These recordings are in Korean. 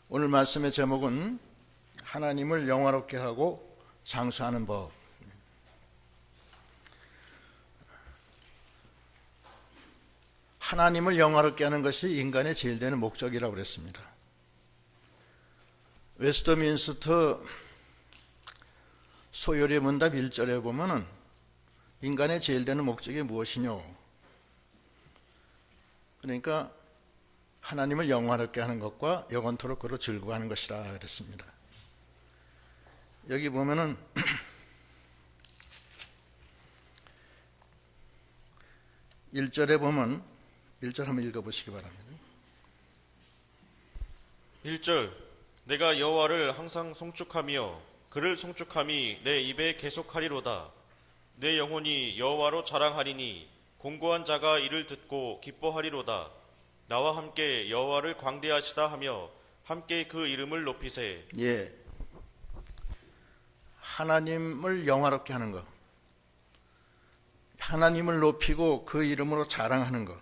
오늘 말씀의 제목은 하나님을 영화롭게 하고 장수하는 법. 하나님을 영화롭게 하는 것이 인간의 제일 되는 목적이라고 그랬습니다. 웨스트민스터 소요리 문답 1절에 보면은 인간의 제일 되는 목적이 무엇이뇨? 그러니까 하나님을 영화롭게 하는 것과 영원토록 그로 즐거워하는 것이라 그랬습니다. 여기 보면은 1절에 보면 1절 한번 읽어보시기 바랍니다. 1절 내가 여호와를 항상 송축하며 그를 송축함이 내 입에 계속하리로다. 내 영혼이 여호와로 자랑하리니 공고한 자가 이를 듣고 기뻐하리로다. 나와 함께 여호와를 광대하시다 하며 함께 그 이름을 높이세. 예, 하나님을 영화롭게 하는 것, 하나님을 높이고 그 이름으로 자랑하는 것,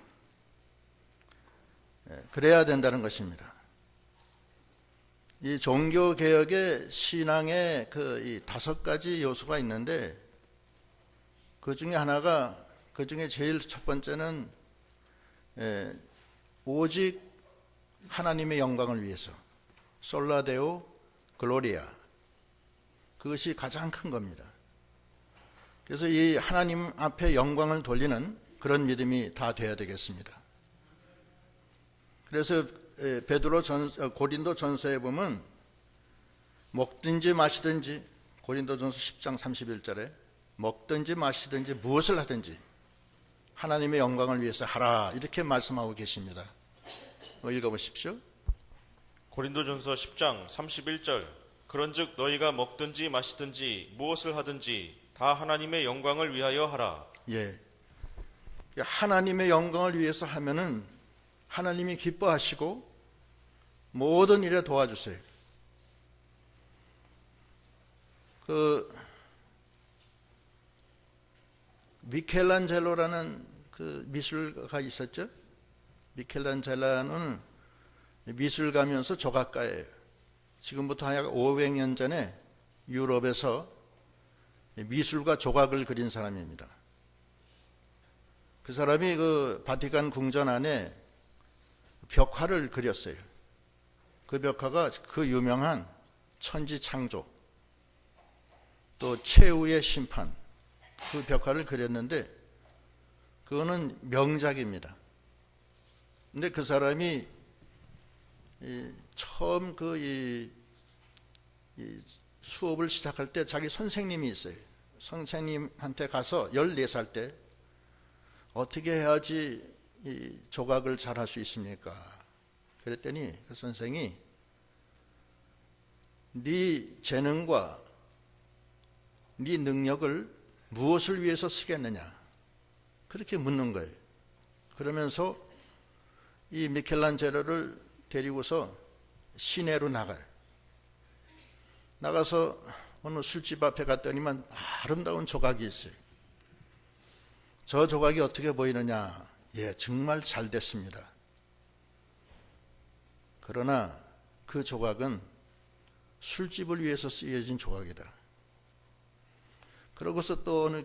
그래야 된다는 것입니다. 이 종교개혁의 신앙의 이 5가지 요소가 있는데 그 중에 하나가, 그 중에 제일 첫 번째는 오직 하나님의 영광을 위해서, 솔라데오 글로리아, 그것이 가장 큰 겁니다. 그래서 이 하나님 앞에 영광을 돌리는 그런 믿음이 다 되어야 되겠습니다. 그래서 고린도 전서에 보면 먹든지 마시든지, 고린도 전서 10장 31절에 먹든지 마시든지 무엇을 하든지 하나님의 영광을 위해서 하라, 이렇게 말씀하고 계십니다. 읽어보십시오. 고린도전서 10장 31절 그런즉 너희가 먹든지 마시든지 무엇을 하든지 다 하나님의 영광을 위하여 하라. 예, 하나님의 영광을 위해서 하면은 하나님이 기뻐하시고 모든 일에 도와주세요. 미켈란젤로라는 그 미술가가 있었죠. 미켈란젤로는 미술가면서 조각가예요. 지금부터 약 500년 전에 유럽에서 미술과 조각을 그린 사람입니다. 그 사람이 그 바티칸 궁전 안에 벽화를 그렸어요. 그 벽화가 그 유명한 천지창조, 또 최후의 심판, 그 벽화를 그렸는데 그거는 명작입니다. 근데 그 사람이 처음 수업을 시작할 때 자기 선생님이 있어요. 선생님한테 가서 14살 때 어떻게 해야지 이 조각을 잘 할 수 있습니까? 그랬더니 그 선생이 네 재능과 네 능력을 무엇을 위해서 쓰겠느냐, 그렇게 묻는 거예요. 그러면서 이 미켈란젤로를 데리고서 시내로 나가요. 나가서 어느 술집 앞에 갔더니만 아름다운 조각이 있어요. 저 조각이 어떻게 보이느냐? 예, 정말 잘 됐습니다. 그러나 그 조각은 술집을 위해서 쓰여진 조각이다. 그러고서 또 어느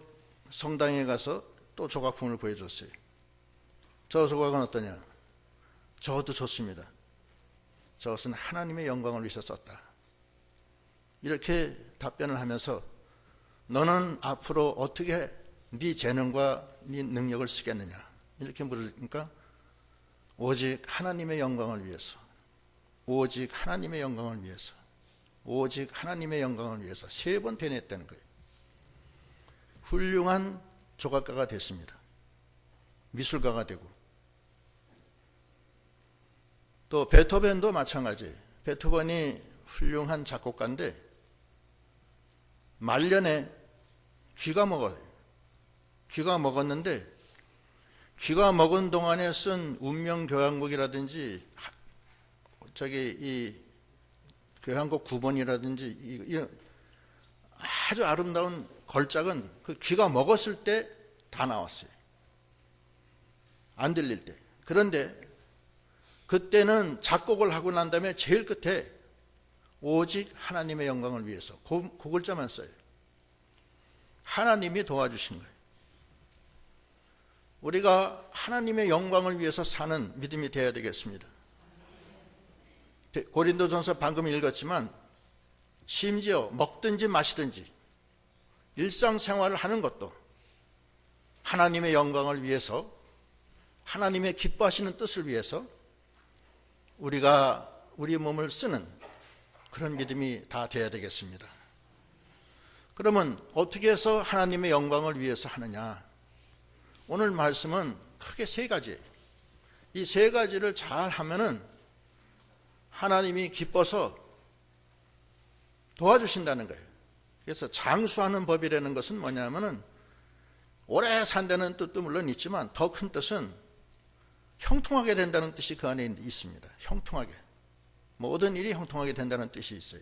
성당에 가서 또 조각품을 보여줬어요. 저 조각은 어떠냐? 저것도 좋습니다. 저것은 하나님의 영광을 위해서 썼다. 이렇게 답변을 하면서 너는 앞으로 어떻게 네 재능과 네 능력을 쓰겠느냐, 이렇게 물으니까 오직 하나님의 영광을 위해서, 오직 하나님의 영광을 위해서, 오직 하나님의 영광을 위해서 3번 변했다는 거예요. 훌륭한 조각가가 됐습니다. 미술가가 되고. 또 베토벤도 마찬가지. 베토벤이 훌륭한 작곡가인데 말년에 귀가 먹어요. 귀가 먹었는데 귀가 먹은 동안에 쓴 운명교향곡이라든지 이 교향곡 9번이라든지 이 아주 아름다운 걸작은 그 귀가 먹었을 때 다 나왔어요. 안 들릴 때. 그런데 그때는 작곡을 하고 난 다음에 제일 끝에 오직 하나님의 영광을 위해서 그 글자만 써요. 하나님이 도와주신 거예요. 우리가 하나님의 영광을 위해서 사는 믿음이 되어야 되겠습니다. 고린도전서 방금 읽었지만 심지어 먹든지 마시든지 일상생활을 하는 것도 하나님의 영광을 위해서, 하나님의 기뻐하시는 뜻을 위해서 우리가 우리 몸을 쓰는 그런 믿음이 다 되어야 되겠습니다. 그러면 어떻게 해서 하나님의 영광을 위해서 하느냐? 오늘 말씀은 크게 세 가지예요. 이 세 가지를 잘 하면은 하나님이 기뻐서 도와주신다는 거예요. 그래서 장수하는 법이라는 것은 뭐냐면은 오래 산다는 뜻도 물론 있지만 더 큰 뜻은 형통하게 된다는 뜻이 그 안에 있습니다. 형통하게. 모든 일이 형통하게 된다는 뜻이 있어요.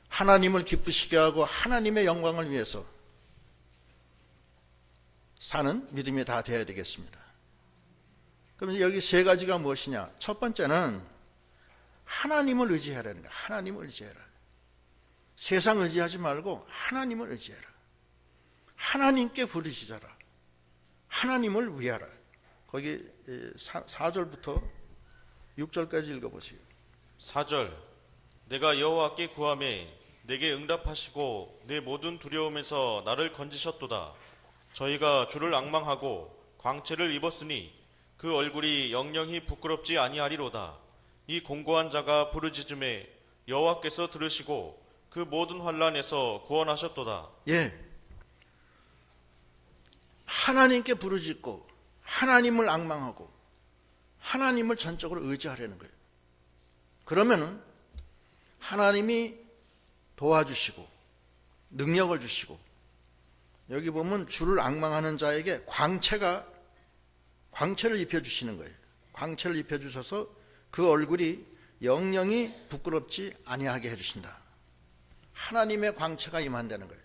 하나님을 기쁘시게 하고 하나님의 영광을 위해서 사는 믿음이 다 되어야 되겠습니다. 그럼 여기 세 가지가 무엇이냐? 첫 번째는 하나님을 의지하라는 거예요. 하나님을 의지해라. 세상 의지하지 말고 하나님을 의지해라. 하나님께 부르짖어라. 하나님을 위하라. 거기 4절부터 6절까지 읽어보세요. 4절 내가 여호와께 구하매 내게 응답하시고 내 모든 두려움에서 나를 건지셨도다. 저희가 주를 앙망하고 광채를 입었으니 그 얼굴이 영영히 부끄럽지 아니하리로다. 이 공고한 자가 부르짖음에 여호와께서 들으시고 그 모든 환난에서 구원하셨도다. 예, 하나님께 부르짖고 하나님을 앙망하고 하나님을 전적으로 의지하려는 거예요. 그러면은 하나님이 도와주시고 능력을 주시고, 여기 보면 주를 앙망하는 자에게 광채를 입혀주시는 거예요. 광채를 입혀주셔서 그 얼굴이 영영히 부끄럽지 아니하게 해주신다. 하나님의 광채가 임한다는 거예요.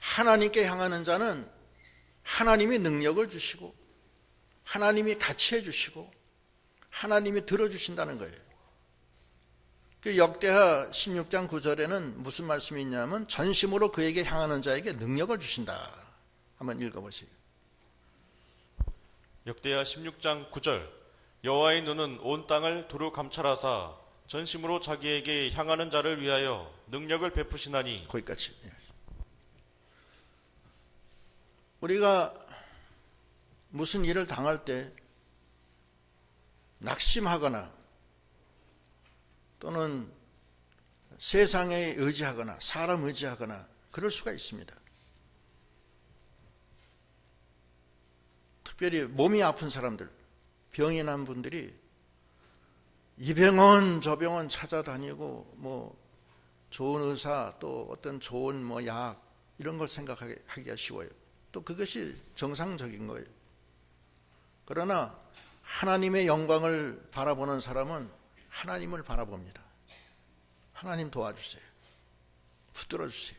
하나님께 향하는 자는 하나님이 능력을 주시고 하나님이 같이 해주시고 하나님이 들어주신다는 거예요. 그 역대하 16장 9절에는 무슨 말씀이 있냐면 전심으로 그에게 향하는 자에게 능력을 주신다. 한번 읽어보세요. 역대하 16장 9절 여호와의 눈은 온 땅을 두루 감찰하사 전심으로 자기에게 향하는 자를 위하여 능력을 베푸시나니. 거기까지. 우리가 무슨 일을 당할 때 낙심하거나 또는 세상에 의지하거나 사람 의지하거나 그럴 수가 있습니다. 특별히 몸이 아픈 사람들, 병이 난 분들이 이 병원 저 병원 찾아다니고 뭐 좋은 의사 또 어떤 좋은 뭐 약 이런 걸 생각하기가 쉬워요. 또 그것이 정상적인 거예요. 그러나 하나님의 영광을 바라보는 사람은 하나님을 바라봅니다. 하나님 도와주세요. 붙들어 주세요.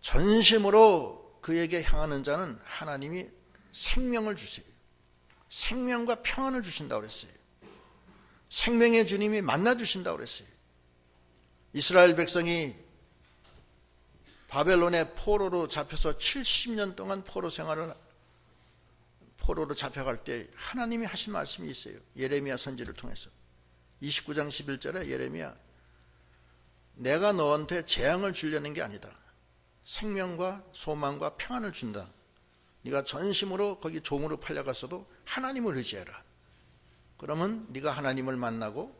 전심으로 그에게 향하는 자는 하나님이 생명을 주세요. 생명과 평안을 주신다고 그랬어요. 생명의 주님이 만나 주신다고 그랬어요. 이스라엘 백성이 바벨론의 포로로 잡혀서 70년 동안 포로로 잡혀갈 때 하나님이 하신 말씀이 있어요. 예레미야 선지를 통해서 29장 11절에 예레미야, 내가 너한테 재앙을 주려는 게 아니다. 생명과 소망과 평안을 준다. 네가 전심으로 거기 종으로 팔려갔어도 하나님을 의지해라. 그러면 네가 하나님을 만나고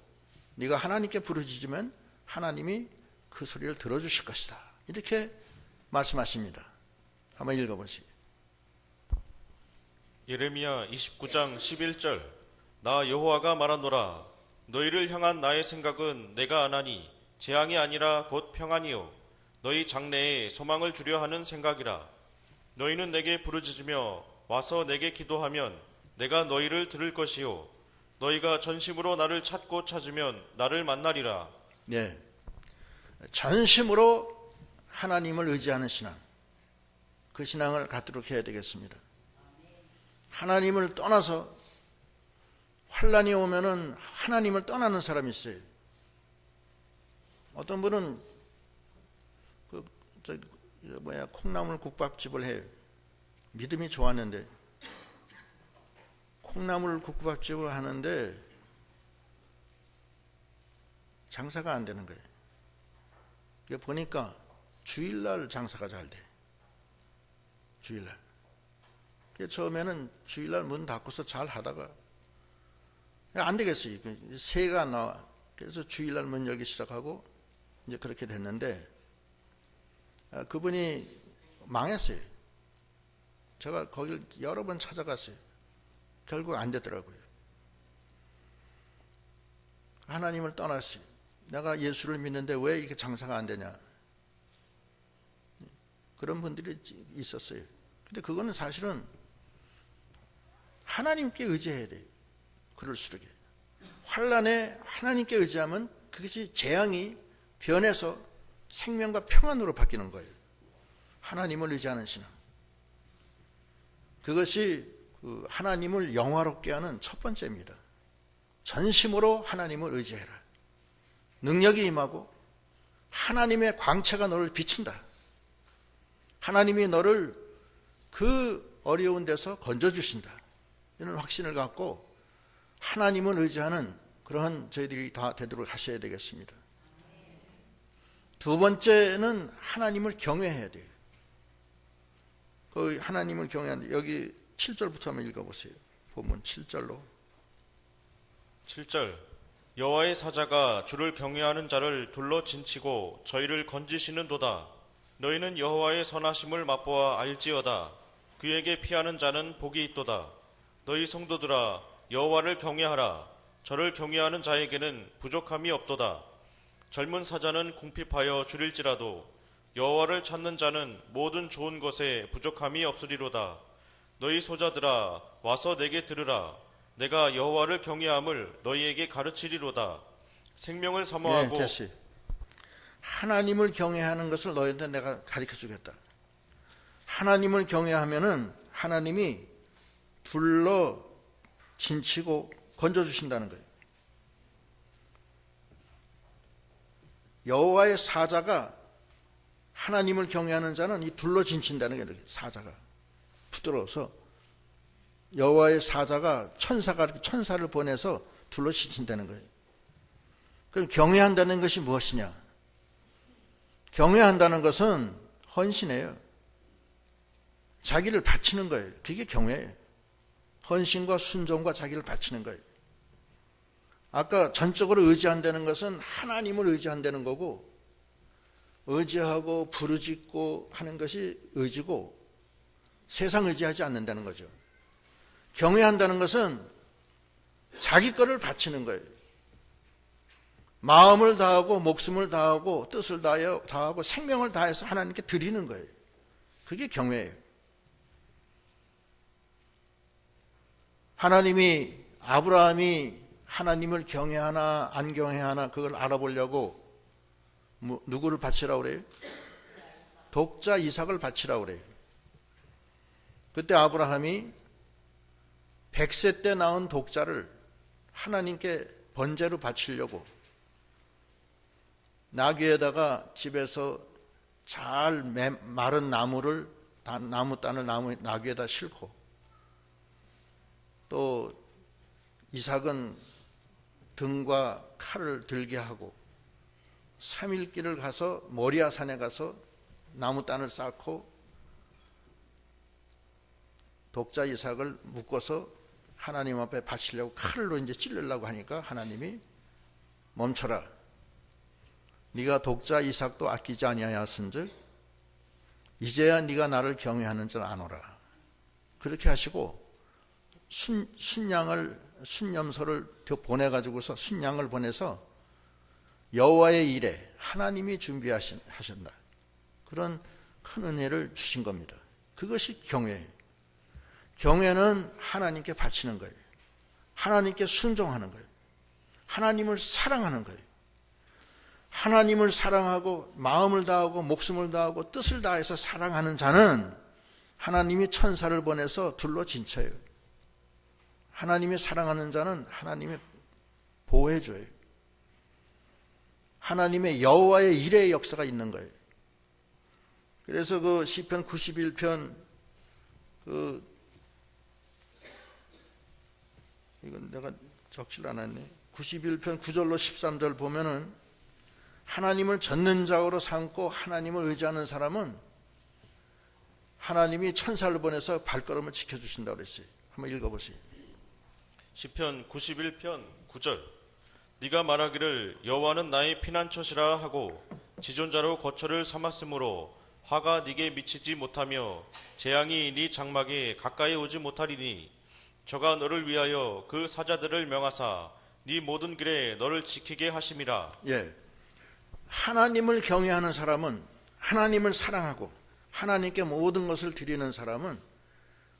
네가 하나님께 부르짖으면 하나님이 그 소리를 들어주실 것이다. 이렇게 말씀하십니다. 한번 읽어보시죠. 예레미야 29장 11절 나 여호와가 말하노라. 너희를 향한 나의 생각은 내가 아나니 재앙이 아니라 곧 평안이요 너희 장래에 소망을 주려 하는 생각이라. 너희는 내게 부르짖으며 와서 내게 기도하면 내가 너희를 들을 것이요 너희가 전심으로 나를 찾고 찾으면 나를 만나리라. 네, 전심으로 하나님을 의지하는 신앙, 그 신앙을 갖도록 해야 되겠습니다. 하나님을 떠나서 환란이 오면은 하나님을 떠나는 사람이 있어요. 어떤 분은 콩나물 국밥집을 해요. 믿음이 좋았는데 콩나물 국밥집을 하는데 장사가 안 되는 거예요. 이게 보니까 주일날 장사가 잘 돼. 주일날. 처음에는 주일날 문 닫고서 잘 하다가 안 되겠어요. 새가 안 나와. 그래서 주일날 문 열기 시작하고 이제 그렇게 됐는데 그분이 망했어요. 제가 거길 여러 번 찾아갔어요. 결국 안 되더라고요. 하나님을 떠났어요. 내가 예수를 믿는데 왜 이렇게 장사가 안 되냐. 그런 분들이 있었어요. 근데 그거는 사실은 하나님께 의지해야 돼요. 그럴수록 환란에 하나님께 의지하면 그것이 재앙이 변해서 생명과 평안으로 바뀌는 거예요. 하나님을 의지하는 신앙. 그것이 하나님을 영화롭게 하는 첫 번째입니다. 전심으로 하나님을 의지해라. 능력이 임하고 하나님의 광채가 너를 비춘다. 하나님이 너를 그 어려운 데서 건져주신다. 이런 확신을 갖고 하나님을 의지하는 그러한 저희들이 다 되도록 하셔야 되겠습니다. 두 번째는 하나님을 경외해야 돼요. 그 하나님을 경외하는 여기 7절부터 한번 읽어보세요. 본문 7절로. 7절 여호와의 사자가 주를 경외하는 자를 둘러 진치고 저희를 건지시는도다. 너희는 여호와의 선하심을 맛보아 알지어다. 그에게 피하는 자는 복이 있도다. 너희 성도들아 여호와를 경외하라. 저를 경외하는 자에게는 부족함이 없도다. 젊은 사자는 궁핍하여 줄일지라도 여호와를 찾는 자는 모든 좋은 것에 부족함이 없으리로다. 너희 소자들아 와서 내게 들으라. 내가 여호와를 경외함을 너희에게 가르치리로다. 생명을 사모하고 다시. 하나님을 경외하는 것을 너희한테 내가 가르쳐 주겠다. 하나님을 경외하면은 하나님이 둘러 진치고 건져주신다는 거예요. 여호와의 사자가 하나님을 경외하는 자는 이 둘러 진친다는 게 사자가 부드러워서 여호와의 사자가 천사를 보내서 둘러 진친다는 거예요. 그럼 경외한다는 것이 무엇이냐? 경외한다는 것은 헌신이에요. 자기를 바치는 거예요. 그게 경외예요. 헌신과 순종과 자기를 바치는 거예요. 아까 전적으로 의지한다는 것은 하나님을 의지한다는 거고, 의지하고 부르짖고 하는 것이 의지고 세상 의지하지 않는다는 거죠. 경외한다는 것은 자기 거를 바치는 거예요. 마음을 다하고 목숨을 다하고 뜻을 다하고 생명을 다해서 하나님께 드리는 거예요. 그게 경외예요. 아브라함이 하나님을 경외하나 안 경외하나 그걸 알아보려고 누구를 바치라고 그래요? 독자 이삭을 바치라고 그래요. 그때 아브라함이 100세 때 낳은 독자를 하나님께 번제로 바치려고 나귀에다가 집에서 잘 마른 나무단을 나귀에다 싣고, 또 이삭은 등과 칼을 들게 하고 3일 길을 가서 모리아 산에 가서 나무단을 쌓고 독자 이삭을 묶어서 하나님 앞에 바치려고 칼로 이제 찔르려고 하니까 하나님이 멈춰라. 네가 독자 이삭도 아끼지 아니하였은즉 이제야 네가 나를 경외하는 줄 아노라. 그렇게 하시고 순념소를 보내가지고서 순양을 보내서 여호와의 일에 하나님이 준비하셨다. 그런 큰 은혜를 주신 겁니다. 그것이 경외예요. 경외는 하나님께 바치는 거예요. 하나님께 순종하는 거예요. 하나님을 사랑하는 거예요. 하나님을 사랑하고 마음을 다하고 목숨을 다하고 뜻을 다해서 사랑하는 자는 하나님이 천사를 보내서 둘러 진쳐요. 하나님이 사랑하는 자는 하나님이 보호해줘요. 하나님의 여호와의 일의 역사가 있는 거예요. 그래서 그 시편 91편 이건 내가 적질 않았네. 91편 9절로 13절 보면은 하나님을 좇는 자로 삼고 하나님을 의지하는 사람은 하나님이 천사를 보내서 발걸음을 지켜주신다고 그랬어요. 한번 읽어보세요. 시편 91편 9절. 네가 말하기를 여호와는 나의 피난처시라 하고 지존자로 거처를 삼았으므로 화가 네게 미치지 못하며 재앙이 네 장막에 가까이 오지 못하리니 저가 너를 위하여 그 사자들을 명하사 네 모든 길에 너를 지키게 하심이라. 예, 하나님을 경외하는 사람은, 하나님을 사랑하고 하나님께 모든 것을 드리는 사람은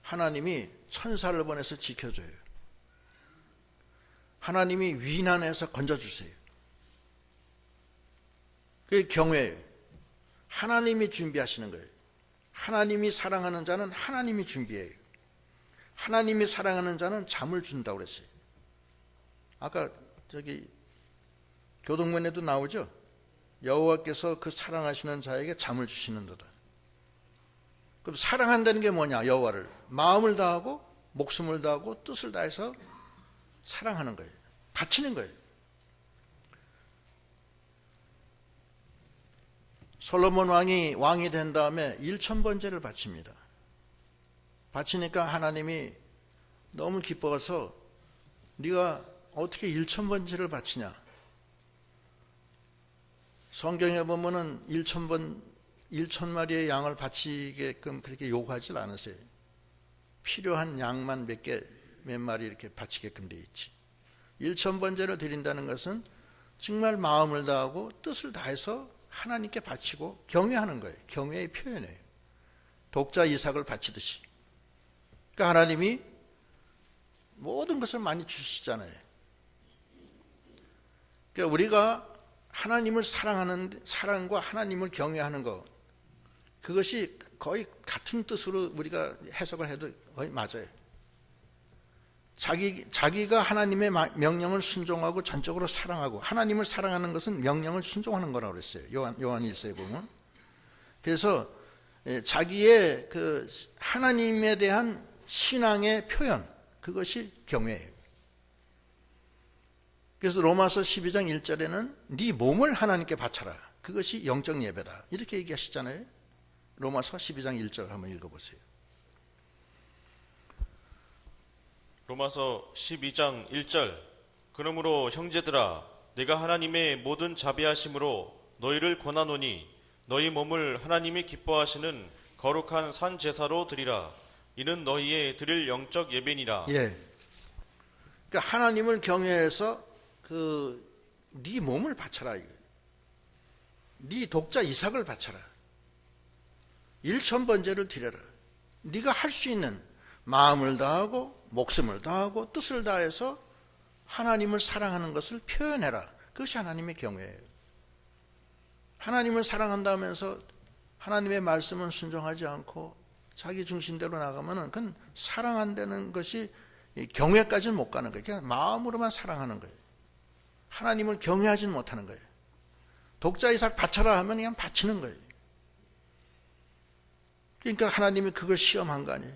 하나님이 천사를 보내서 지켜줘요. 하나님이 위난에서 건져주세요. 그게 경외예요. 하나님이 준비하시는 거예요. 하나님이 사랑하는 자는 하나님이 준비해요. 하나님이 사랑하는 자는 잠을 준다고 그랬어요. 아까 저기 교동문에도 나오죠. 여호와께서 그 사랑하시는 자에게 잠을 주시는도다. 그럼 사랑한다는 게 뭐냐? 여호와를 마음을 다하고 목숨을 다하고 뜻을 다해서 사랑하는 거예요. 바치는 거예요. 솔로몬 왕이 된 다음에 1000번제를 바칩니다. 바치니까 하나님이 너무 기뻐서 네가 어떻게 1000번제를 바치냐? 성경에 보면은 1000마리의 양을 바치게끔 그렇게 요구하지 않으세요. 필요한 양만 몇 마리 이렇게 바치게끔 돼 있지. 1000번제를 드린다는 것은 정말 마음을 다하고 뜻을 다해서 하나님께 바치고 경외하는 거예요. 경외의 표현이에요. 독자 이삭을 바치듯이. 그러니까 하나님이 모든 것을 많이 주시잖아요. 그러니까 우리가 하나님을 사랑하는 사랑과 하나님을 경외하는 것, 그것이 거의 같은 뜻으로 우리가 해석을 해도 거의 맞아요. 자기가 하나님의 명령을 순종하고 전적으로 사랑하고, 하나님을 사랑하는 것은 명령을 순종하는 거라고 그랬어요. 요한 1서에 보면. 그래서 자기의 그 하나님에 대한 신앙의 표현, 그것이 경외예요. 그래서 로마서 12장 1절에는 네 몸을 하나님께 바쳐라. 그것이 영적 예배다. 이렇게 얘기하시잖아요. 로마서 12장 1절 한번 읽어보세요. 로마서 12장 1절. 그러므로 형제들아 내가 하나님의 모든 자비하심으로 너희를 권하노니 너희 몸을 하나님이 기뻐하시는 거룩한 산 제사로 드리라. 이는 너희의 드릴 영적 예배니라. 예. 그러니까 하나님을 경외해서 네 몸을 바쳐라. 네 독자 이삭을 바쳐라. 1000번제를 드려라. 네가 할 수 있는 마음을 다하고 목숨을 다하고 뜻을 다해서 하나님을 사랑하는 것을 표현해라. 그것이 하나님의 경외예요. 하나님을 사랑한다면서 하나님의 말씀은 순종하지 않고 자기 중심대로 나가면은 그건 사랑한다는 것이 경외까지는 못 가는 거예요. 그냥 마음으로만 사랑하는 거예요. 하나님을 경외하지는 못하는 거예요. 독자 이삭 바쳐라 하면 그냥 바치는 거예요. 그러니까 하나님이 그걸 시험한 거 아니에요.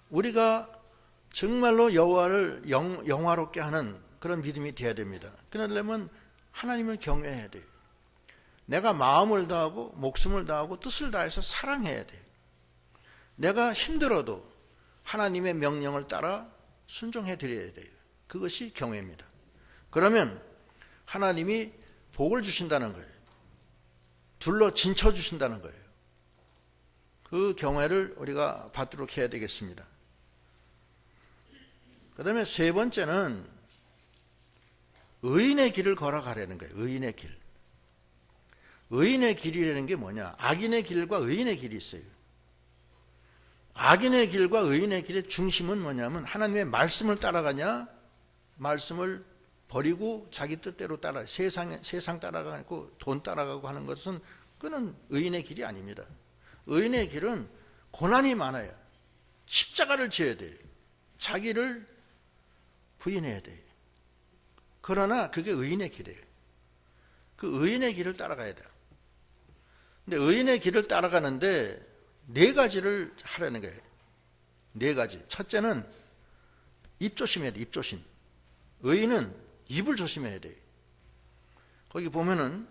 우리가 정말로 여호와를 영화롭게 하는 그런 믿음이 되어야 됩니다. 그러려면 하나님을 경외해야 돼요. 내가 마음을 다하고 목숨을 다하고 뜻을 다해서 사랑해야 돼요. 내가 힘들어도 하나님의 명령을 따라 순종해 드려야 돼요. 그것이 경외입니다. 그러면 하나님이 복을 주신다는 거예요. 둘러 진쳐 주신다는 거예요. 그 경외를 우리가 받도록 해야 되겠습니다. 그 다음에 세 번째는 의인의 길을 걸어가려는 거예요. 의인의 길. 의인의 길이라는 게 뭐냐? 악인의 길과 의인의 길이 있어요. 악인의 길과 의인의 길의 중심은 뭐냐면 하나님의 말씀을 따라가냐, 말씀을 버리고 자기 뜻대로 따라 세상 따라가고 돈 따라가고 하는 것은 그는 의인의 길이 아닙니다. 의인의 길은 고난이 많아요. 십자가를 지어야 돼요. 자기를 부인해야 돼. 그러나 그게 의인의 길이에요. 그 의인의 길을 따라가야 돼. 근데 의인의 길을 따라가는데 네 가지를 하라는 거예요. 네 가지. 첫째는 입 조심해야 돼. 입 조심. 의인은 입을 조심해야 돼. 거기 보면은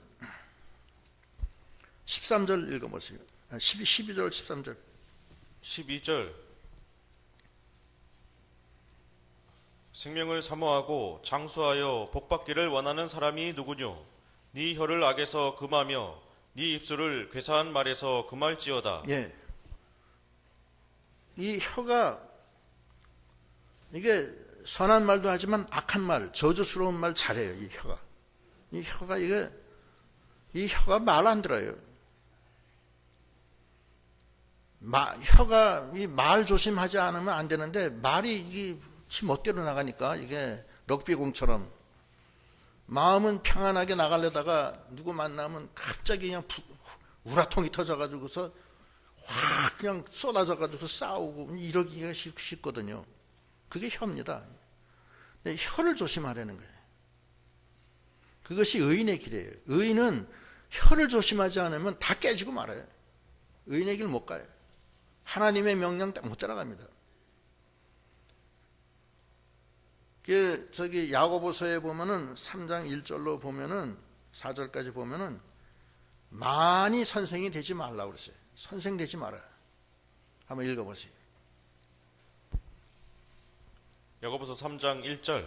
13절 읽어보세요. 12절 13절 12절 생명을 사모하고 장수하여 복받기를 원하는 사람이 누구뇨? 네 혀를 악에서 금하며 네 입술을 괴사한 말에서 금할지어다. 예. 이 혀가 이게 선한 말도 하지만 악한 말, 저주스러운 말 잘해요. 이 혀가. 이 혀가 말 안 들어요. 혀가 이 말 조심하지 않으면 안 되는데 말이 이게 지 멋대로 나가니까 이게 럭비공처럼 마음은 평안하게 나가려다가 누구 만나면 갑자기 그냥 우라통이 터져가지고서 확 그냥 쏟아져가지고 싸우고 이러기가 쉽거든요. 그게 혀입니다. 근데 혀를 조심하라는 거예요. 그것이 의인의 길이에요. 의인은 혀를 조심하지 않으면 다 깨지고 말아요. 의인의 길 못 가요. 하나님의 명령 딱 못 따라갑니다. 저기 야고보서에 보면은 3장 1절로 보면은 4절까지 보면은 많이 선생이 되지 말라고 그랬어요. 선생 되지 마라. 한번 읽어보세요. 야고보서 3장 1절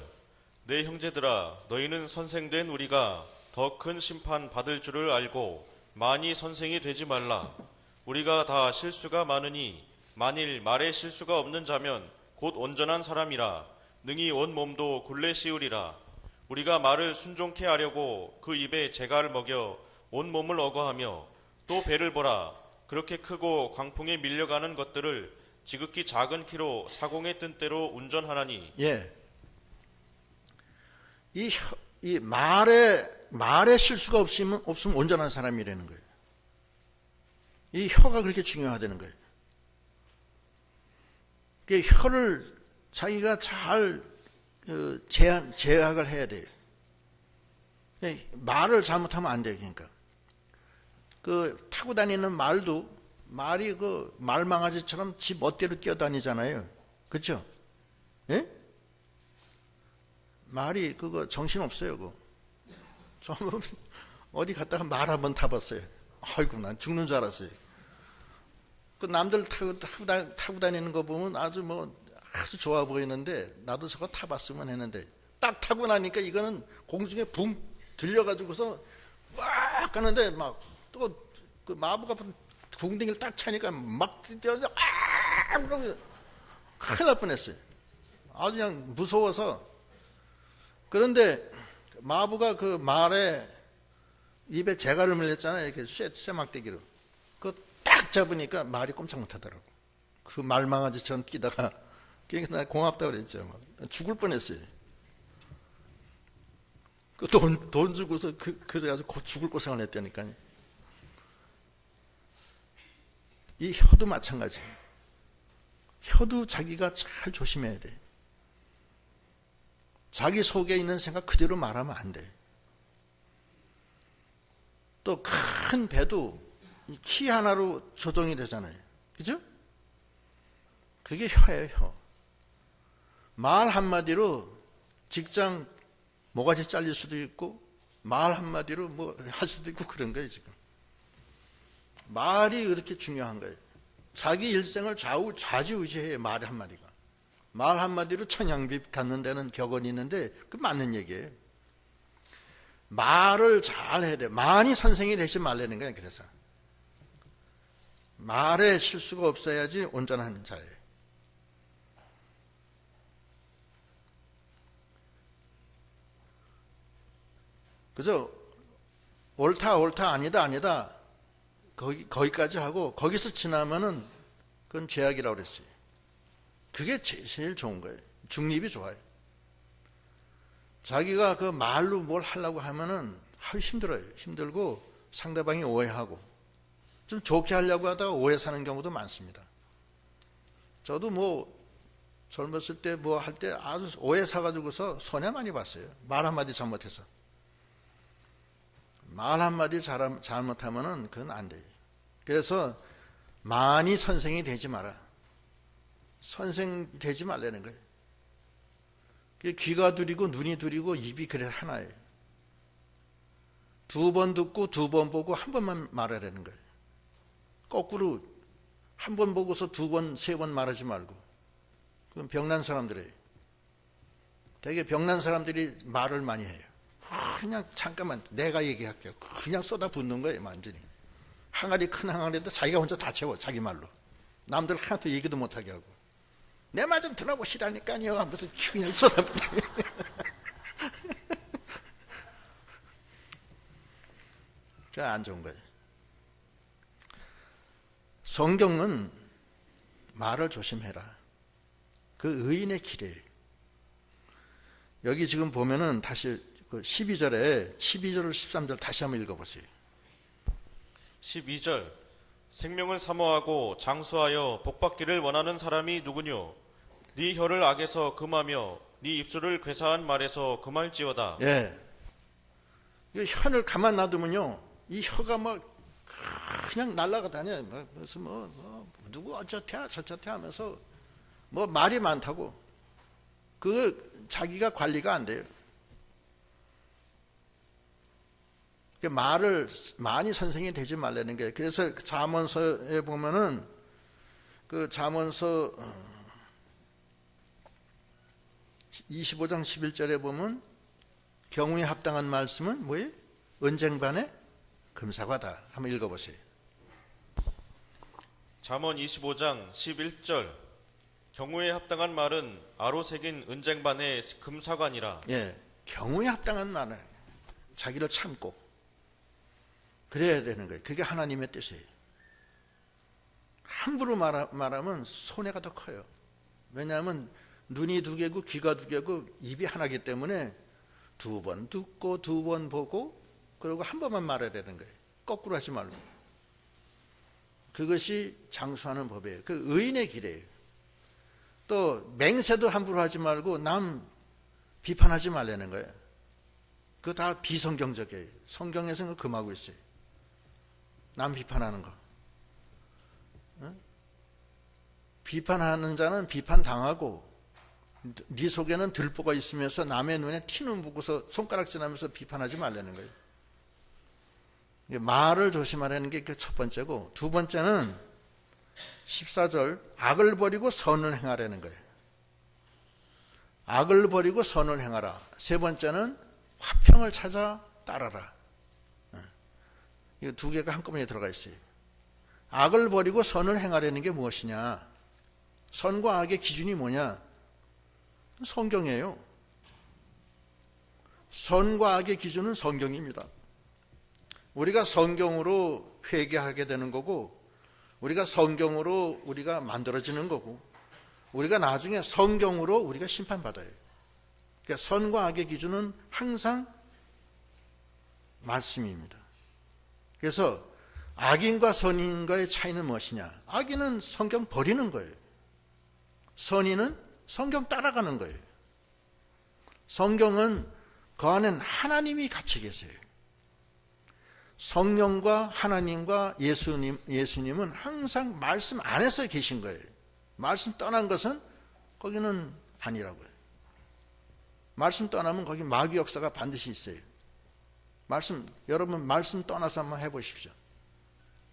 내 형제들아 너희는 선생된 우리가 더 큰 심판 받을 줄을 알고 많이 선생이 되지 말라. 우리가 다 실수가 많으니 만일 말에 실수가 없는 자면 곧 온전한 사람이라 능히 온 몸도 굴레 씌우리라. 우리가 말을 순종케 하려고 그 입에 재갈을 먹여 온 몸을 억어하며 또 배를 보라. 그렇게 크고 광풍에 밀려가는 것들을 지극히 작은 키로 사공의 뜬대로 운전하나니. 예. 이 말에 실수가 없으면 온전한 사람이라는 거예요. 이 혀가 그렇게 중요하다는 거예요. 혀를 자기가 잘 제약을 해야 돼요. 말을 잘못하면 안 돼요. 그러니까 타고 다니는 말이 말망아지처럼 지 멋대로 뛰어다니잖아요. 그렇죠? 예? 말이 그거 정신 없어요. 그거. 저 어디 갔다가 말 한번 타봤어요. 아이고 난 죽는 줄 알았어요. 그 남들 타고 다니는 거 보면 아주 좋아 보이는데 나도 저거 타봤으면 했는데 딱 타고 나니까 이거는 공중에 붕 들려가지고서 막 가는데 막 또 그 마부가 궁뎅이를 딱 차니까 막 뛰어서 큰일 날 뻔했어요. 아주 그냥 무서워서. 그런데 마부가 그 말에 입에 재갈을 물렸잖아요. 이렇게 쇠막대기로. 그거 딱 잡으니까 말이 꼼짝 못하더라고. 그 말망아지처럼 뛰다가 그러니까 나 고맙다 그랬죠. 막. 죽을 뻔했어요. 그 돈 주고서 그래가지고 죽을 고생을 했다니까요. 이 혀도 마찬가지예요. 혀도 자기가 잘 조심해야 돼. 자기 속에 있는 생각 그대로 말하면 안 돼. 또 큰 배도 키 하나로 조정이 되잖아요. 그죠? 그게 혀예요, 혀. 말 한마디로 직장 모가지 잘릴 수도 있고 말 한마디로 할 수도 있고 그런 거예요. 지금 말이 그렇게 중요한 거예요. 자기 일생을 좌지우지해요. 말 한마디가. 말 한마디로 천양비 갖는 데는 격언이 있는데 그 맞는 얘기예요. 말을 잘 해야 돼. 많이 선생이 되지 말라는 거예요. 그래서 말에 실수가 없어야지 온전한 자예요. 그죠? 옳다 아니다 거기까지 하고 거기서 지나면은 그건 죄악이라고 그랬어요. 그게 제일 좋은 거예요. 중립이 좋아요. 자기가 그 말로 뭘 하려고 하면은 힘들어요. 힘들고 상대방이 오해하고 좀 좋게 하려고 하다가 오해 사는 경우도 많습니다. 저도 젊었을 때 뭐 할 때 아주 오해 사가지고서 손해 많이 봤어요. 말 한마디 잘못해서. 말 한마디 잘못하면은 그건 안 돼요. 그래서 많이 선생이 되지 마라. 선생 되지 말라는 거예요. 귀가 두리고 눈이 두리고 입이 그래 하나예요. 2번 듣고 2번 보고 한 번만 말하라는 거예요. 거꾸로 한 번 보고서 2번, 3번 말하지 말고. 그건 병난 사람들이에요. 되게 병난 사람들이 말을 많이 해요. 그냥 잠깐만 내가 얘기할게요. 그냥 쏟아붓는 거예요. 완전히. 항아리 큰 항아리인데 자기가 혼자 다 채워 자기 말로. 남들 하나도 얘기도 못하게 하고. 내 말 좀 들어보시라니까요 하면서 그냥 쏟아붓는 거예요. 그게 안 좋은 거예요. 성경은 말을 조심해라. 그 의인의 길이에요. 여기 지금 보면은 다시 그 12절을 13절 다시 한번 읽어보세요. 12절 생명을 사모하고 장수하여 복받기를 원하는 사람이 누구뇨? 네 혀를 악에서 금하며 네 입술을 괴사한 말에서 금할지어다. 예. 이 혀를 가만 놔두면요, 이 혀가 막 그냥 날아가다녀. 무슨 누구 어쩌태 저쩌태 하면서 뭐 말이 많다고. 그 자기가 관리가 안 돼요. 말을 많이 선생이 되지 말라는 게. 그래서 잠언서에 보면은 그 잠언서 25장 11절에 보면 경우에 합당한 말씀은 뭐예요? 은쟁반에 금사과다. 한번 읽어보세요. 잠언 25장 11절 경우에 합당한 말은 아로 새긴 은쟁반의 금사관이라. 예, 경우에 합당한 말은 자기를 참고 그래야 되는 거예요. 그게 하나님의 뜻이에요. 함부로 말하면 손해가 더 커요. 왜냐하면 눈이 2개고 귀가 2개고 입이 하나이기 때문에 2번 듣고 2번 보고 그리고 한 번만 말해야 되는 거예요. 거꾸로 하지 말고. 그것이 장수하는 법이에요. 그 의인의 길이에요. 또 맹세도 함부로 하지 말고 남 비판하지 말라는 거예요. 그거 다 비성경적이에요. 성경에서는 금하고 있어요. 남 비판하는 거. 비판하는 자는 비판당하고 네 속에는 들보가 있으면서 남의 눈에 티는 보고서 손가락질하면서 비판하지 말라는 거예요. 말을 조심하라는 게 첫 번째고, 두 번째는 14절 악을 버리고 선을 행하라는 거예요. 악을 버리고 선을 행하라. 세 번째는 화평을 찾아 따라라. 이 두 개가 한꺼번에 들어가 있어요. 악을 버리고 선을 행하라는 게 무엇이냐? 선과 악의 기준이 뭐냐? 성경이에요. 선과 악의 기준은 성경입니다. 우리가 성경으로 회개하게 되는 거고, 우리가 성경으로 우리가 만들어지는 거고, 우리가 나중에 성경으로 우리가 심판받아요. 그러니까 선과 악의 기준은 항상 말씀입니다. 그래서 악인과 선인과의 차이는 무엇이냐? 악인은 성경 버리는 거예요. 선인은 성경 따라가는 거예요. 성경은 그 안엔 하나님이 같이 계세요. 성령과 하나님과 예수님은 항상 말씀 안에서 계신 거예요. 말씀 떠난 것은 거기는 아니라고요. 말씀 떠나면 거기 마귀 역사가 반드시 있어요. 여러분 말씀 떠나서 한번 해보십시오.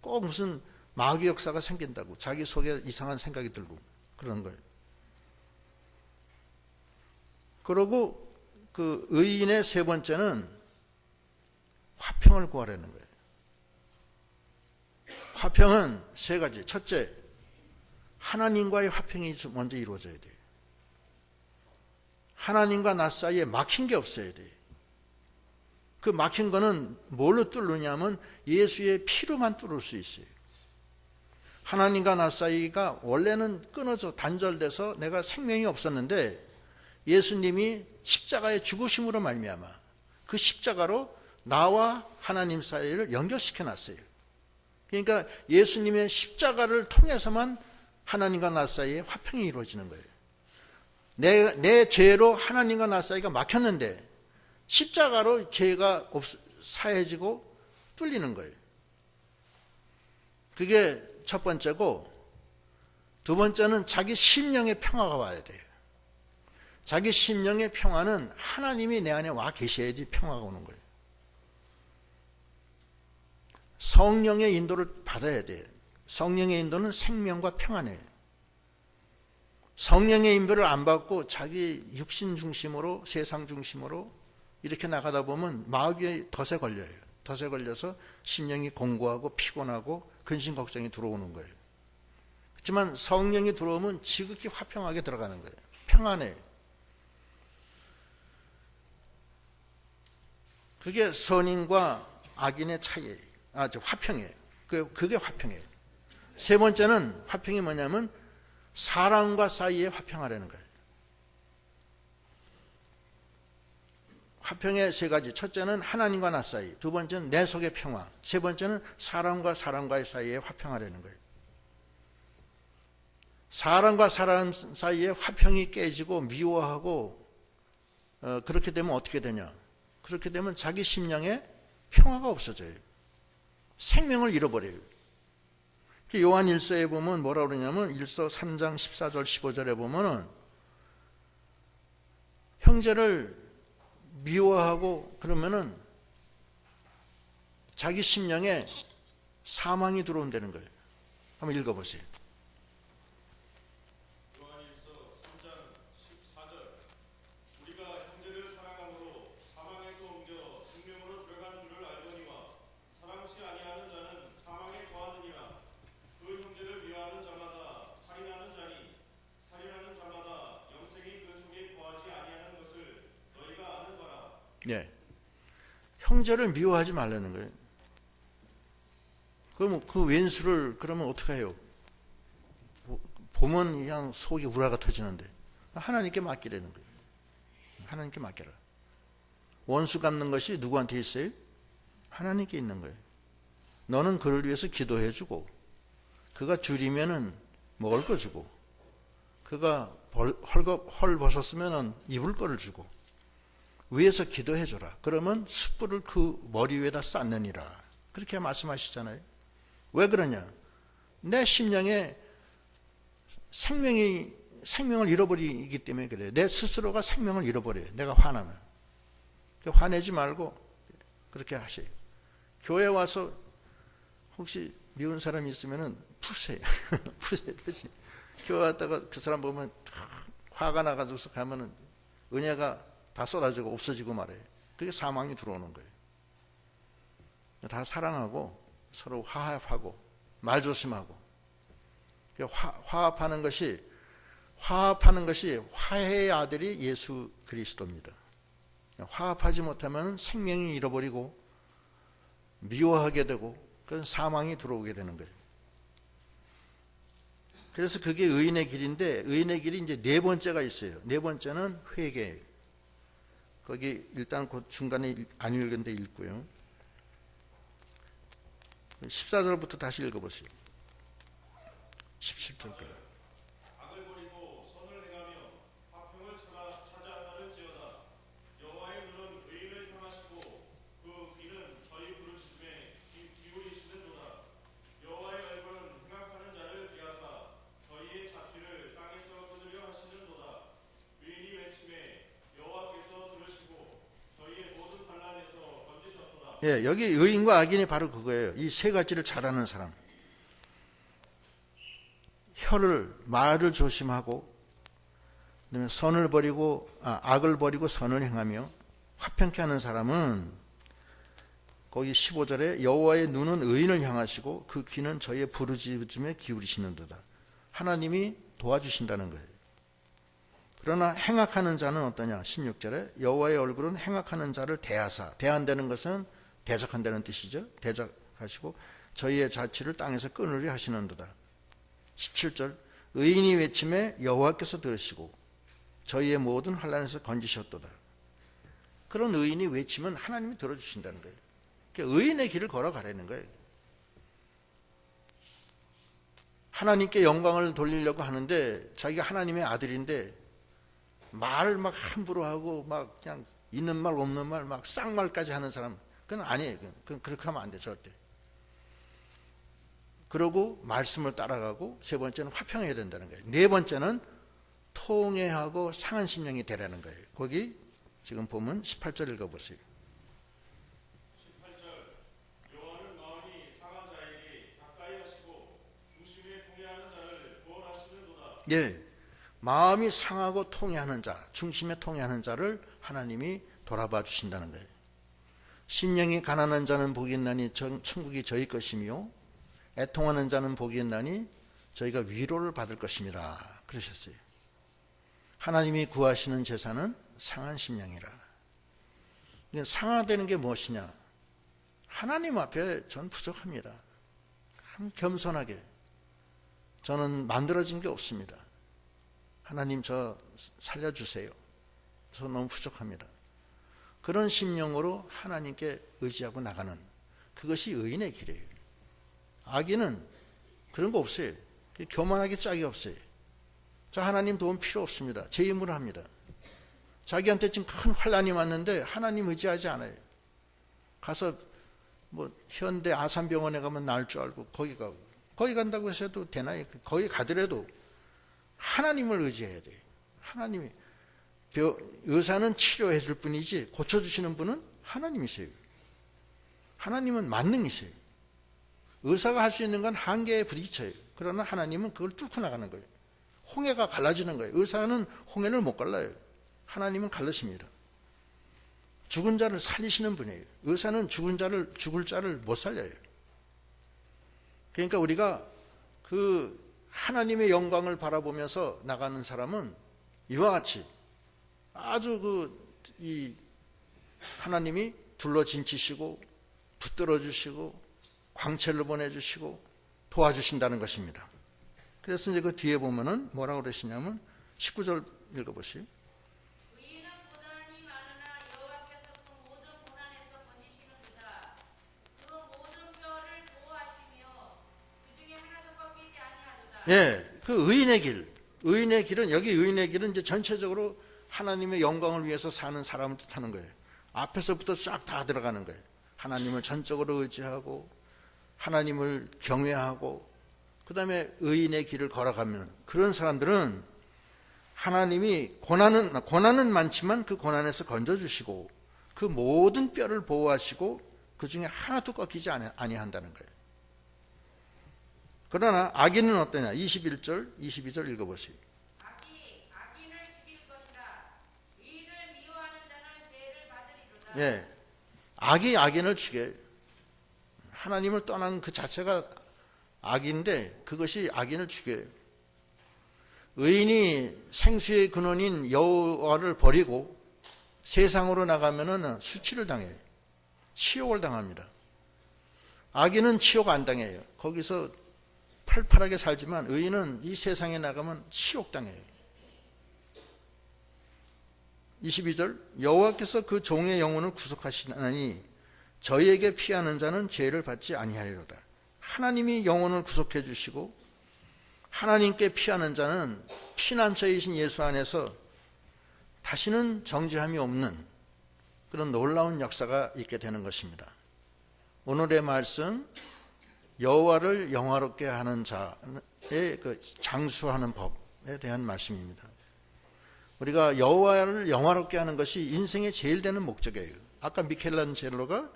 꼭 무슨 마귀 역사가 생긴다고 자기 속에 이상한 생각이 들고 그러는 거예요. 그리고 그 의인의 세 번째는 화평을 구하라는 거예요. 화평은 세 가지. 첫째, 하나님과의 화평이 먼저 이루어져야 돼요. 하나님과 나 사이에 막힌 게 없어야 돼요. 그 막힌 거는 뭘로 뚫느냐면 예수의 피로만 뚫을 수 있어요. 하나님과 나 사이가 원래는 끊어져 단절돼서 내가 생명이 없었는데 예수님이 십자가의 죽으심으로 말미암아 그 십자가로 나와 하나님 사이를 연결시켜 놨어요. 그러니까 예수님의 십자가를 통해서만 하나님과 나 사이에 화평이 이루어지는 거예요. 내 죄로 하나님과 나 사이가 막혔는데 십자가로 죄가 사해지고 뚫리는 거예요. 그게 첫 번째고, 두 번째는 자기 심령의 평화가 와야 돼요. 자기 심령의 평화는 하나님이 내 안에 와 계셔야지 평화가 오는 거예요. 성령의 인도를 받아야 돼요. 성령의 인도는 생명과 평안이에요. 성령의 인도를 안 받고 자기 육신 중심으로, 세상 중심으로 이렇게 나가다 보면 마귀의 덫에 걸려요. 덫에 걸려서 심령이 공고하고 피곤하고 근심 걱정이 들어오는 거예요. 그렇지만 성령이 들어오면 지극히 화평하게 들어가는 거예요. 평안해요. 그게 선인과 악인의 차이예요. 화평이에요. 그게 화평이에요. 세 번째는 화평이 뭐냐면 사람과 사이에 화평하라는 거예요. 화평의 세 가지. 첫째는 하나님과 나 사이, 두 번째는 내 속의 평화, 세 번째는 사람과 사람과의 사이에 화평하라는 거예요. 사람과 사람 사이에 화평이 깨지고 미워하고 그렇게 되면 어떻게 되냐? 그렇게 되면 자기 심령에 평화가 없어져요. 생명을 잃어버려요. 요한 1서에 보면 뭐라 그러냐면 1서 3장 14절 15절에 보면은 형제를 미워하고 그러면은 자기 심령에 사망이 들어온다는 거예요. 한번 읽어보세요. 요한일서 3장 14절 우리가 형제를 사랑함으로 사망에서 옮겨 생명으로 들어간 줄을 알거니와 사랑치 아니하는 자는 사망에 거하느니라. 그 형제를 미워하는 자마다 살인하는 자니 살인하는 자마다 영생이 그 속에 거하지 아니하는 것을 너희가 아는 거라. 네. 형제를 미워하지 말라는 거예요. 그럼 그 왼수를 그러면 어떻게 해요? 보면 그냥 속이 우라가 터지는데 하나님께 맡기라는 거예요. 하나님께 맡겨라. 원수 갚는 것이 누구한테 있어요? 하나님께 있는 거예요. 너는 그를 위해서 기도해 주고 그가 줄이면은 먹을 거 주고 그가 헐 벗었으면은 입을 거를 주고 위에서 기도해 줘라. 그러면 숯불을 그 머리 위에다 쌓느니라. 그렇게 말씀하시잖아요. 왜 그러냐? 내 심령에 생명을 잃어버리기 때문에 그래요. 내 스스로가 생명을 잃어버려요. 내가 화나면. 화내지 말고 그렇게 하세요. 교회 와서 혹시 미운 사람이 있으면은 푸세요. 푸세요. 교회 왔다가 그 사람 보면 화가 나가지고서 가면은 은혜가 다 쏟아지고 없어지고 말해요. 그게 사망이 들어오는 거예요. 다 사랑하고 서로 화합하고 말 조심하고 화합하는 것이 화해의 아들이 예수 그리스도입니다. 화합하지 못하면 생명이 잃어버리고 미워하게 되고 그건 사망이 들어오게 되는 거예요. 그래서 그게 의인의 길인데 의인의 길이 이제 네 번째가 있어요. 네 번째는 회개예요. 거기 일단 그 중간에 안 읽은데 읽고요. 14절부터 다시 읽어보세요. 17절까지. 악을 버리고 선을 행하며 화평을 찾아 따를지어다. 여호와의 눈은 의인을 향하시고 그 귀는 저희 부르짖음에 기울이시는도다. 여호와의 얼굴은 생각하는 자를 기하사 저희의 자취를 땅에서 끊으려 하시는도다. 의인이 외침에 여호와께서 들으시고 저희의 모든 반란에서 건지셨도다. 예, 여기 의인과 악인이 바로 그거예요. 이 세 가지를 잘하는 사람. 말을 조심하고, 그다음에 선을 버리고, 악을 버리고 선을 행하며 화평케 하는 사람은 거기 15절에 여호와의 눈은 의인을 향하시고 그 귀는 저희의 부르짖음에 기울이시는도다. 하나님이 도와주신다는 거예요. 그러나 행악하는 자는 어떠냐? 16절에 여호와의 얼굴은 행악하는 자를 대한다는 것은 대적한다는 뜻이죠. 대적하시고 저희의 자취를 땅에서 끊으려 하시는도다. 17절 의인이 외침에 여호와께서 들으시고 저희의 모든 환난에서 건지셨도다. 그런 의인이 외치면 하나님이 들어주신다는 거예요. 그러니까 의인의 길을 걸어가라는 거예요. 하나님께 영광을 돌리려고 하는데 자기가 하나님의 아들인데 말 막 함부로 하고 막 그냥 있는 말 없는 말 막 쌍말까지 하는 사람, 그건 아니에요. 그건 그렇게 하면 안 돼, 절대. 그러고 말씀을 따라가고, 세 번째는 화평해야 된다는 거예요. 네 번째는 통회하고 상한 심령이 되라는 거예요. 거기 지금 보면 18절 읽어보세요. 18절 여호와는 마음이 상한 자에게 가까이 하시고 중심에 통회하는 자를 구원하시는도다. 예, 마음이 상하고 통회하는 자, 중심에 통회하는 자를 하나님이 돌아봐 주신다는 거예요. 심령이 가난한 자는 복이 있나니 천국이 저희 것이며 애통하는 자는 복이 있나니 저희가 위로를 받을 것입니다. 그러셨어요. 하나님이 구하시는 제사는 상한 심령이라. 상하되는 게 무엇이냐? 하나님 앞에 전 부족합니다. 참 겸손하게 저는 만들어진 게 없습니다. 하나님 저 살려주세요. 저 너무 부족합니다. 그런 심령으로 하나님께 의지하고 나가는, 그것이 의인의 길이에요. 악인은 그런 거 없어요. 교만하게 짝이 없어요. 저 하나님 도움 필요 없습니다. 제 힘으로 합니다. 자기한테 지금 큰 환난이 왔는데 하나님 의지하지 않아요. 가서 뭐 현대 아산병원에 가면 나을 줄 알고 거기 가고, 거기 간다고 해서도 되나요? 거기 가더라도 하나님을 의지해야 돼요. 하나님이, 의사는 치료해 줄 뿐이지 고쳐주시는 분은 하나님이세요. 하나님은 만능이세요. 의사가 할 수 있는 건 한계에 부딪혀요. 그러나 하나님은 그걸 뚫고 나가는 거예요. 홍해가 갈라지는 거예요. 의사는 홍해를 못 갈라요. 하나님은 갈르십니다. 죽은 자를 살리시는 분이에요. 의사는 죽을 자를 못 살려요. 그러니까 우리가 그 하나님의 영광을 바라보면서 나가는 사람은 이와 같이 아주 이 하나님이 둘러진치시고 붙들어 주시고 광채를 보내주시고 도와주신다는 것입니다. 그래서 이제 그 뒤에 보면은 뭐라고 그러시냐면 19절 읽어보시오. 의인은 고난이 많으나 여호와께서 그 모든 고난에서 건지시는도다. 그 모든 뼈를 보호하시며 그 중에 하나도 꺾이지 아니하도다. 예, 그 의인의 길은, 여기 의인의 길은 이제 전체적으로 하나님의 영광을 위해서 사는 사람을 뜻하는 거예요. 앞에서부터 쫙 다 들어가는 거예요. 하나님을 전적으로 의지하고 하나님을 경외하고 그 다음에 의인의 길을 걸어가면, 그런 사람들은 하나님이 고난은 많지만 그 고난에서 건져주시고 그 모든 뼈를 보호하시고 그 중에 하나도 꺾이지 아니한다는 거예요. 그러나 악인은 어떠냐? 21절, 22절 읽어보세요. 악인을 죽일 것이라. 의인을 미워하는 자는 죄를 받으리로다. 예, 악이 악인을 죽여요. 하나님을 떠난 그 자체가 악인데 그것이 악인을 죽여요. 의인이 생수의 근원인 여호와를 버리고 세상으로 나가면은 수치를 당해요. 치욕을 당합니다. 악인은 치욕 안 당해요. 거기서 팔팔하게 살지만 의인은 이 세상에 나가면 치욕 당해요. 22절 여호와께서 그 종의 영혼을 구속하시나니 저희에게 피하는 자는 죄를 받지 아니하리로다. 하나님이 영혼을 구속해 주시고 하나님께 피하는 자는 피난처이신 예수 안에서 다시는 정죄함이 없는 그런 놀라운 역사가 있게 되는 것입니다. 오늘의 말씀, 여호와를 영화롭게 하는 자의 그 장수하는 법에 대한 말씀입니다. 우리가 여호와를 영화롭게 하는 것이 인생의 제일 되는 목적이에요. 아까 미켈란젤로가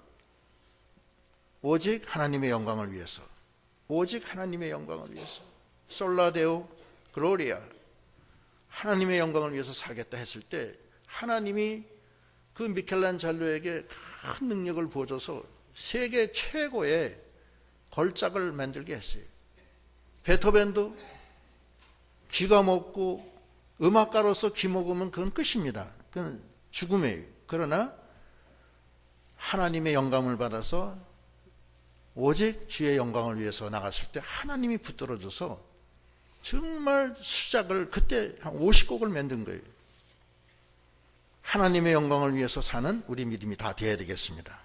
오직 하나님의 영광을 위해서, 오직 하나님의 영광을 위해서, 솔라데오 글로리아, 하나님의 영광을 위해서 살겠다 했을 때 하나님이 그 미켈란젤로에게 큰 능력을 부어줘서 세계 최고의 걸작을 만들게 했어요. 베토벤도 귀가 먹고 음악가로서 귀 먹으면 그건 끝입니다. 그건 죽음이에요. 그러나 하나님의 영감을 받아서 오직 주의 영광을 위해서 나갔을 때 하나님이 붙들어줘서 정말 수작을 그때 한 50곡을 만든 거예요. 하나님의 영광을 위해서 사는 우리 믿음이 다 되어야 되겠습니다.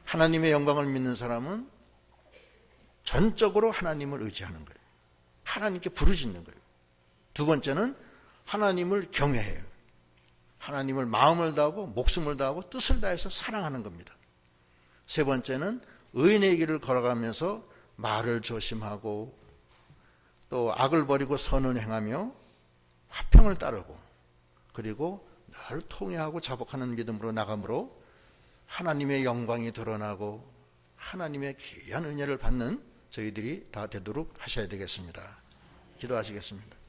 하나님의 영광을 믿는 사람은 전적으로 하나님을 의지하는 거예요. 하나님께 부르짖는 거예요. 두 번째는 하나님을 경외해요. 하나님을 마음을 다하고 목숨을 다하고 뜻을 다해서 사랑하는 겁니다. 세 번째는 의인의 길을 걸어가면서 말을 조심하고 또 악을 버리고 선을 행하며 화평을 따르고 그리고 늘 통회하고 자복하는 믿음으로 나감으로 하나님의 영광이 드러나고 하나님의 귀한 은혜를 받는 저희들이 다 되도록 하셔야 되겠습니다. 기도하시겠습니다.